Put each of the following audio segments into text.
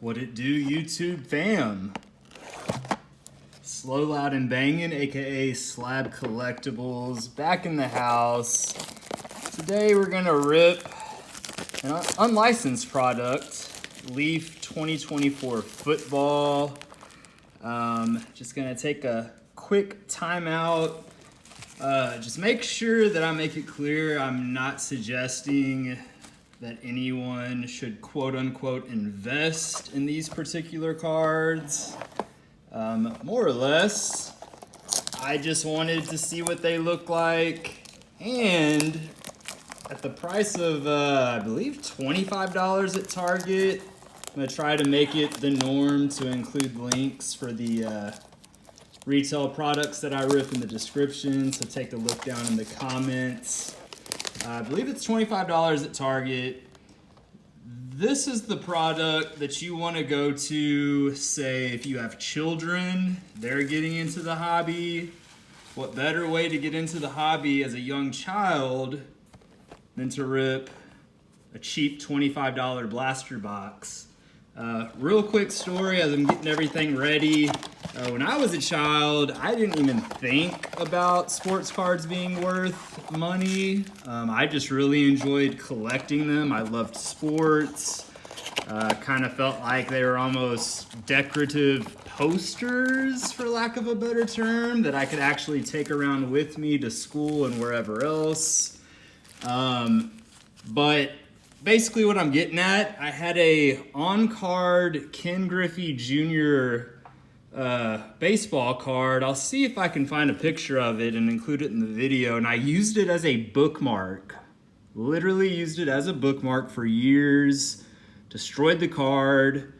What it do, YouTube fam? Slow, Loud, and Bangin', aka Slab Collectibles, back in the house. Today we're gonna rip an unlicensed product, Leaf 2024 football. Just gonna take a quick timeout. Just make sure that I make it clear I'm not suggesting that anyone should quote unquote invest in these particular cards. More or less, I just wanted to see what they look like, and at the price of I believe $25 at Target, I'm gonna try to make it the norm to include links for the retail products that I rip in the description, so take a look down in the comments. I believe it's $25 at Target. This is the product that you want to go to, say, if you have children, they're getting into the hobby. What better way to get into the hobby as a young child than to rip a cheap $25 blaster box? Real quick story as I'm getting everything ready. When I was a child, I didn't even think about sports cards being worth money. I just really enjoyed collecting them. I loved sports. Kind of felt like they were almost decorative posters, for lack of a better term, that I could actually take around with me to school and wherever else. But basically what I'm getting at, I had a on-card Ken Griffey Jr. Baseball card. I'll see if I can find a picture of it and include it in the video. And I used it as a bookmark. Literally used it as a bookmark for years. Destroyed the card.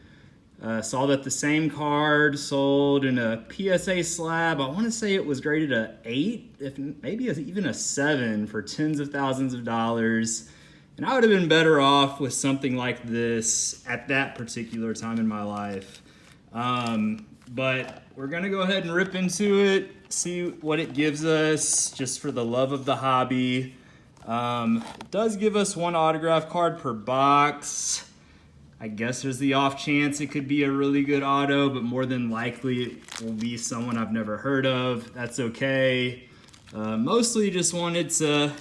Saw that the same card sold in a PSA slab. I want to say it was graded a 8, if maybe even a 7, for tens of thousands of dollars. And I would have been better off with something like this at that particular time in my life. But we're gonna go ahead and rip into it, see what it gives us, just for the love of the hobby. It does give us one autograph card per box. I guess there's the off chance it could be a really good auto, but more than likely it will be someone I've never heard of. That's okay. Mostly just wanted to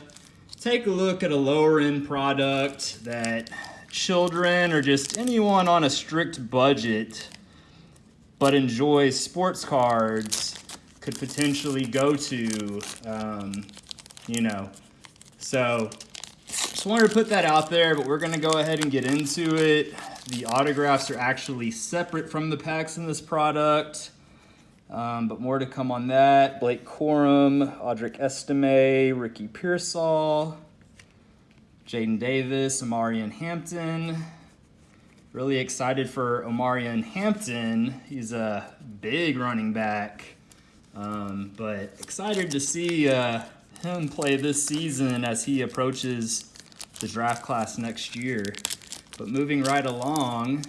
take a look at a lower end product that children or just anyone on a strict budget but enjoys sports cards could potentially go to, So just wanted to put that out there, but we're gonna go ahead and get into it. The autographs are actually separate from the packs in this product, but more to come on that. Blake Corum, Audric Estime, Ricky Pearsall, Jaden Davis, Omarion Hampton. Really excited for Omarion Hampton. He's a big running back, but excited to see him play this season as he approaches the draft class next year. But moving right along,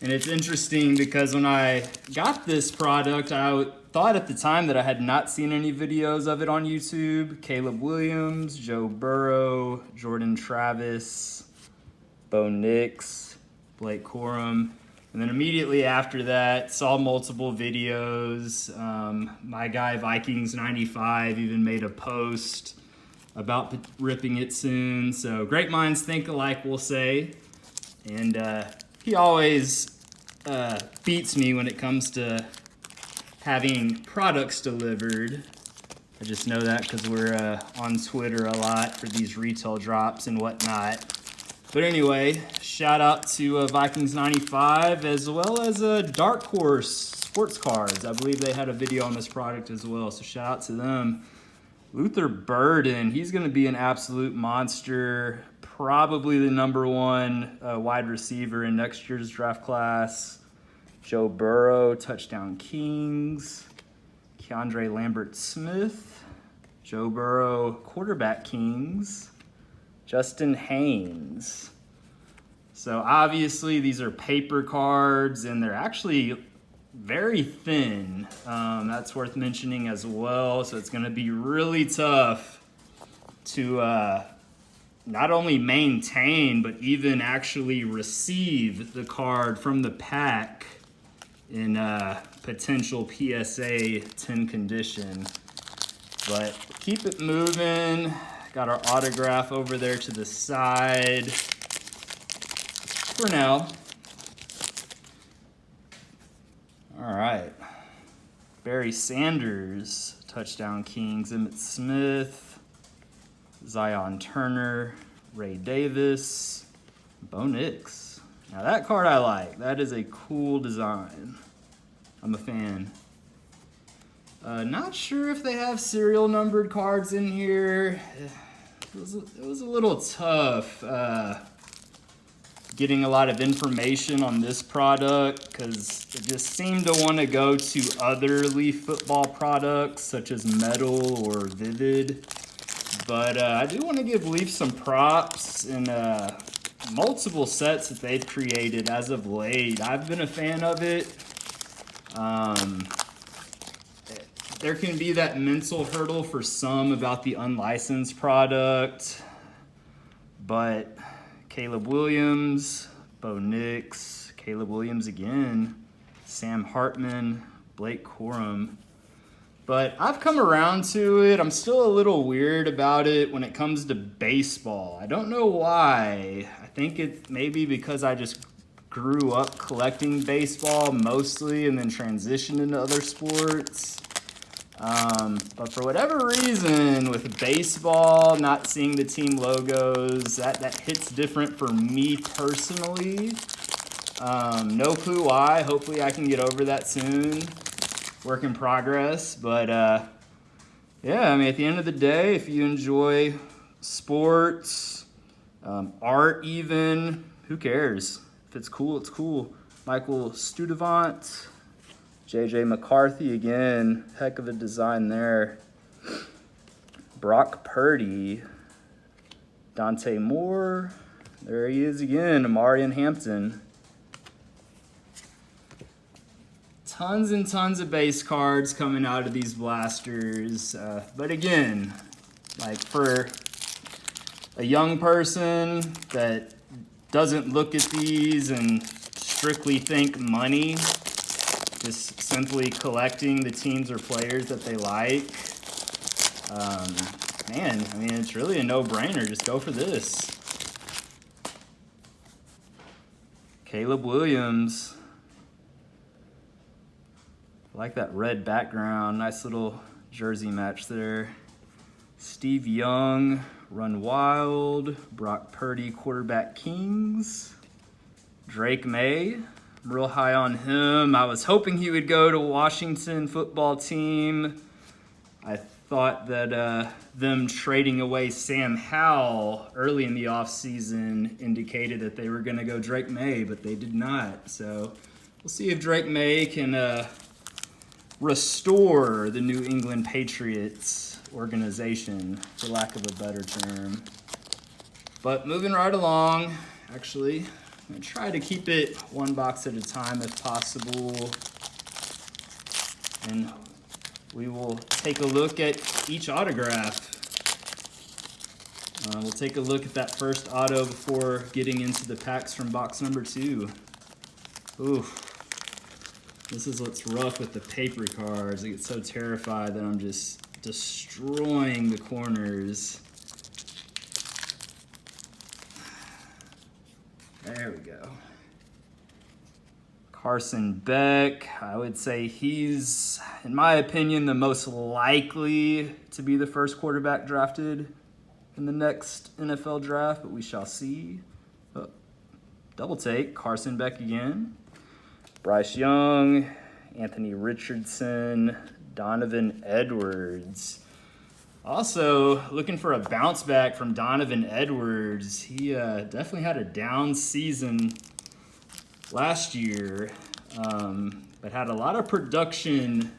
and it's interesting because when I got this product, I thought at the time that I had not seen any videos of it on YouTube. Caleb Williams, Joe Burrow, Jordan Travis, Bo Nix, Blake Corum. And then immediately after that, saw multiple videos. My guy Vikings95 even made a post about ripping it soon. So great minds think alike, we'll say. And he always beats me when it comes to having products delivered. I just know that because we're on Twitter a lot for these retail drops and whatnot. But anyway, shout out to Vikings95 as well as Dark Horse Sports Cards. I believe they had a video on this product as well, so shout out to them. Luther Burden, he's going to be an absolute monster. Probably the #1 wide receiver in next year's draft class. Joe Burrow, Touchdown Kings. Keandre Lambert-Smith. Joe Burrow, Quarterback Kings. Justin Haynes. So obviously these are paper cards and they're actually very thin. That's worth mentioning as well. So it's going to be really tough to not only maintain, but even actually receive the card from the pack in potential PSA 10 condition. But keep it moving. Got our autograph over there to the side for now. All right. Barry Sanders, Touchdown Kings, Emmitt Smith, Zion Turner, Ray Davis, Bo Nix. Now that card I like. That is a cool design. I'm a fan. Not sure if they have serial numbered cards in here. It was a little tough getting a lot of information on this product because it just seemed to want to go to other Leaf football products such as Metal or Vivid. But I do want to give Leaf some props in multiple sets that they've created as of late. I've been a fan of it. There can be that mental hurdle for some about the unlicensed product, but Caleb Williams, Bo Nix, Caleb Williams again, Sam Hartman, Blake Corum. But I've come around to it. I'm still a little weird about it when it comes to baseball. I don't know why. I think it maybe because I just grew up collecting baseball mostly and then transitioned into other sports. But for whatever reason, with baseball, not seeing the team logos, that hits different for me personally. No clue why. Hopefully I can get over that soon. Work in progress. But yeah, I mean, at the end of the day, if you enjoy sports, art even, who cares? If it's cool, it's cool. Michael Studevant. JJ McCarthy again, heck of a design there. Brock Purdy, Dante Moore, there he is again, Amarian Hampton. Tons and tons of base cards coming out of these blasters. But again, like for a young person that doesn't look at these and strictly think money, just simply collecting the teams or players that they like. Man, I mean, it's really a no-brainer. Just go for this. Caleb Williams. I like that red background. Nice little jersey match there. Steve Young, Run Wild. Brock Purdy, Quarterback Kings. Drake May. I'm real high on him. I was hoping he would go to Washington football team. I thought that them trading away Sam Howell early in the offseason indicated that they were going to go Drake May, but they did not. So we'll see if Drake May can restore the New England Patriots organization, for lack of a better term. But moving right along, actually, I'm going to try to keep it one box at a time if possible. And we will take a look at each autograph. We'll take a look at that first auto before getting into the packs from box number 2. Oof. This is what's rough with the paper cards. I get so terrified that I'm just destroying the corners. There we go. Carson Beck, I would say he's, in my opinion, the most likely to be the first quarterback drafted in the next NFL draft, but we shall see. Double take, Carson Beck again. Bryce Young, Anthony Richardson, Donovan Edwards. Also, looking for a bounce back from Donovan Edwards. He definitely had a down season last year, but had a lot of production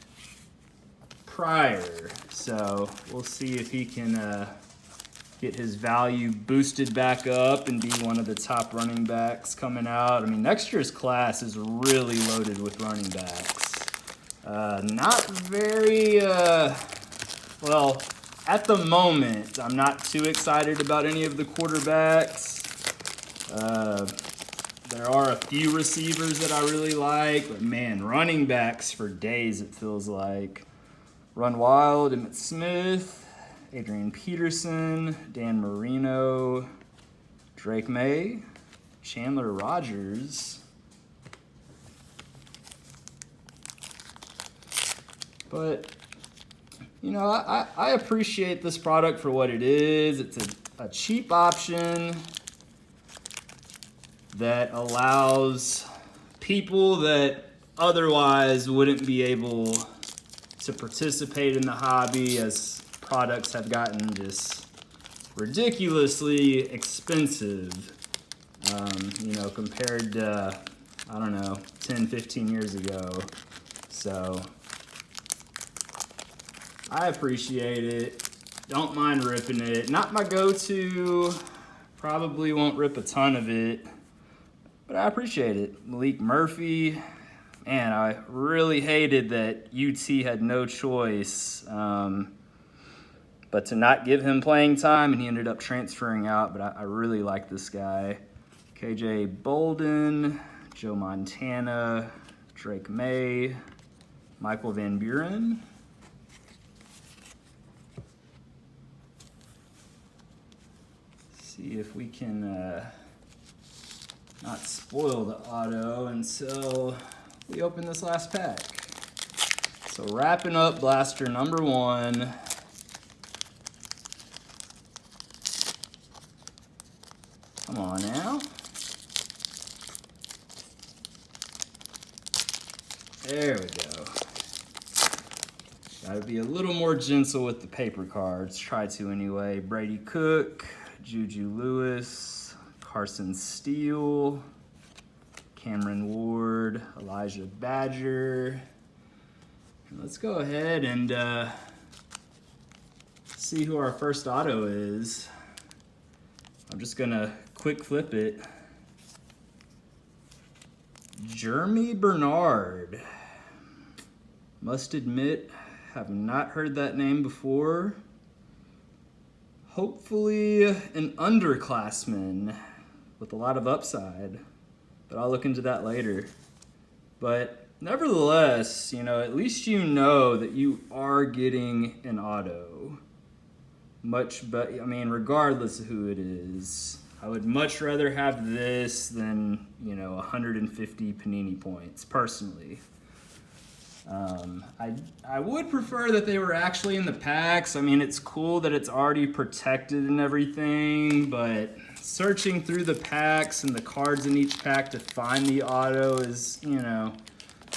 prior. So we'll see if he can get his value boosted back up and be one of the top running backs coming out. I mean, next year's class is really loaded with running backs. Not very, well, at the moment, I'm not too excited about any of the quarterbacks. There are a few receivers that I really like, but man, running backs for days it feels like. Run Wild, Emmitt Smith, Adrian Peterson, Dan Marino, Drake May, Chandler Rogers. But, you know, I appreciate this product for what it is. It's a cheap option that allows people that otherwise wouldn't be able to participate in the hobby, as products have gotten just ridiculously expensive, you know, compared to, I don't know, 10, 15 years ago. So I appreciate it. Don't mind ripping it. Not my go-to. Probably won't rip a ton of it, but I appreciate it. Malik Murphy. Man, I really hated that UT had no choice but to not give him playing time, and he ended up transferring out, but I really like this guy. KJ Bolden, Joe Montana, Drake May, Michael Van Buren. See if we can not spoil the auto until we open this last pack. So wrapping up blaster number 1. Come on now. There we go. Gotta be a little more gentle with the paper cards. Try to anyway. Brady Cook, Juju Lewis, Carson Steele, Cameron Ward, Elijah Badger. Let's go ahead and see who our first auto is. I'm just gonna quick flip it. Jeremy Bernard. Must admit, have not heard that name before. Hopefully an underclassman with a lot of upside, but I'll look into that later. But nevertheless, you know, at least you know that you are getting an auto. I mean, regardless of who it is, I would much rather have this than, you know, 150 Panini points, personally. I would prefer that they were actually in the packs. I mean, it's cool that it's already protected and everything, but searching through the packs and the cards in each pack to find the auto is, you know,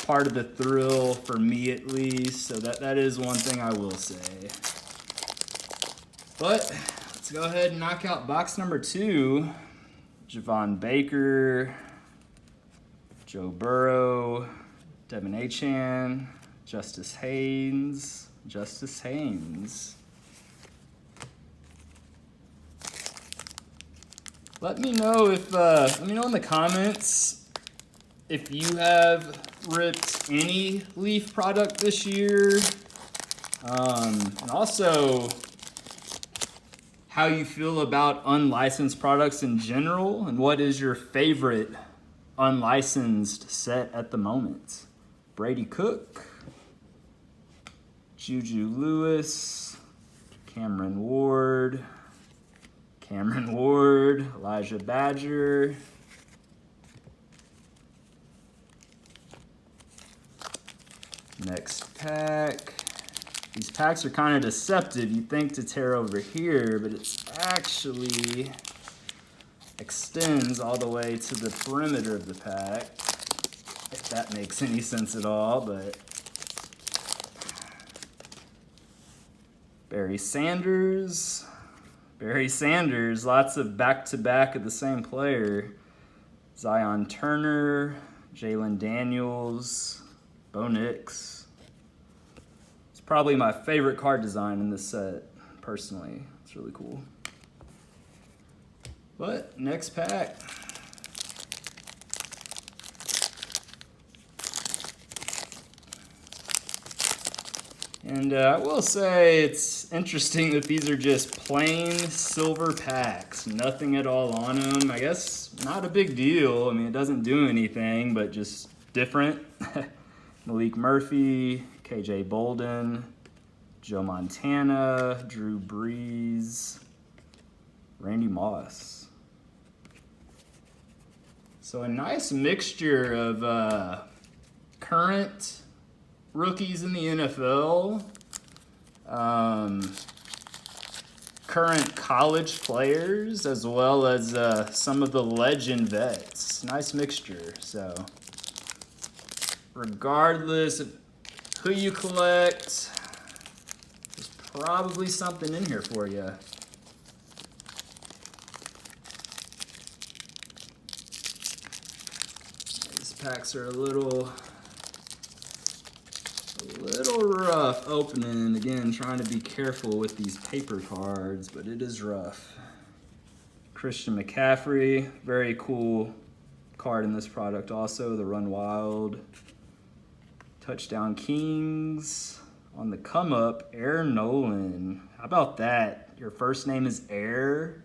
part of the thrill for me at least. So that is one thing I will say. But let's go ahead and knock out box number 2. Javon Baker, Joe Burrow, Devin Achane, Justice Haynes. Let me know in the comments if you have ripped any Leaf product this year, and also how you feel about unlicensed products in general, and what is your favorite unlicensed set at the moment. Brady Cook, Juju Lewis, Cameron Ward, Elijah Badger, next pack. These packs are kind of deceptive. You think to tear over here, but it actually extends all the way to the perimeter of the pack, if that makes any sense at all. But Barry Sanders, lots of back-to-back of the same player. Zion Turner, Jalen Daniels, Bo Nix. It's probably my favorite card design in this set, personally. It's really cool. But next pack. And I will say it's interesting that these are just plain silver packs, nothing at all on them. I guess not a big deal. I mean, it doesn't do anything, but just different. Malik Murphy, KJ Bolden, Joe Montana, Drew Brees, Randy Moss. So a nice mixture of current rookies in the NFL, current college players, as well as some of the legend vets. Nice mixture. So regardless of who you collect, there's probably something in here for you. These packs are a little rough opening. Again, trying to be careful with these paper cards, but it is rough. Christian McCaffrey, very cool card in this product also, the Run Wild. Touchdown Kings on the come up, Air Nolan. How about that? Your first name is Air.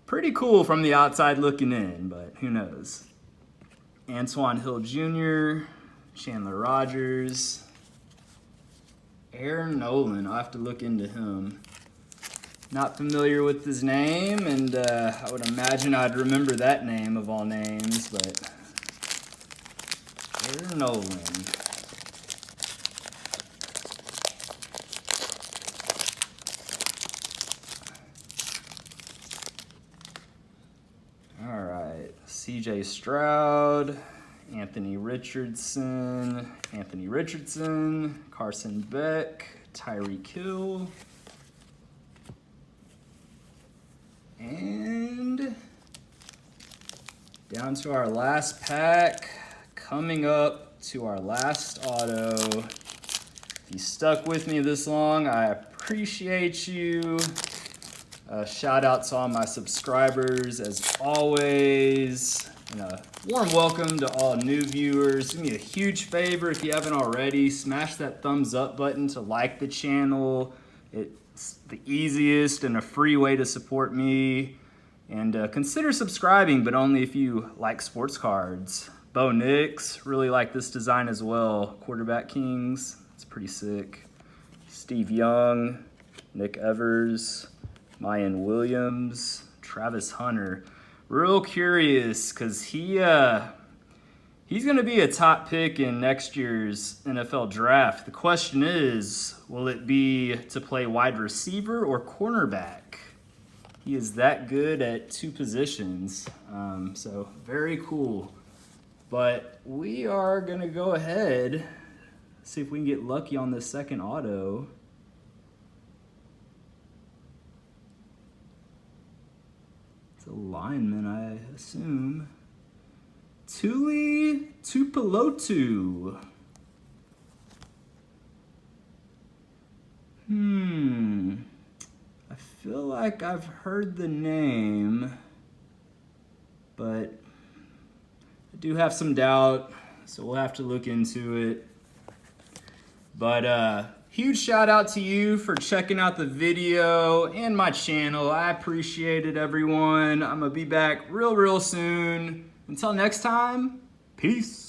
Pretty cool from the outside looking in, but who knows? Antoine Hill Jr., Chandler Rogers, Air Nolan. I'll have to look into him. Not familiar with his name, and I would imagine I'd remember that name of all names, but Air Nolan. All right, CJ Stroud, Anthony Richardson, Carson Beck, Tyreek Hill, and down to our last pack, coming up to our last auto. If you stuck with me this long, I appreciate you. Shout out to all my subscribers as always. And a warm welcome to all new viewers. Do me a huge favor if you haven't already, smash that thumbs up button to like the channel. It's the easiest and a free way to support me. And consider subscribing, but only if you like sports cards. Bo Nix, really like this design as well. Quarterback Kings, it's pretty sick. Steve Young, Nick Evers, Mayan Williams, Travis Hunter. Real curious because he's going to be a top pick in next year's NFL draft. The question is, will it be to play wide receiver or cornerback? He is that good at two positions. So very cool. But we are going to go ahead, see if we can get lucky on this second auto. It's a lineman, I assume. Tuli Tupelotu. I feel like I've heard the name, but I do have some doubt, so we'll have to look into it. But huge shout out to you for checking out the video and my channel. I appreciate it, everyone. I'm gonna be back real soon. Until next time, peace.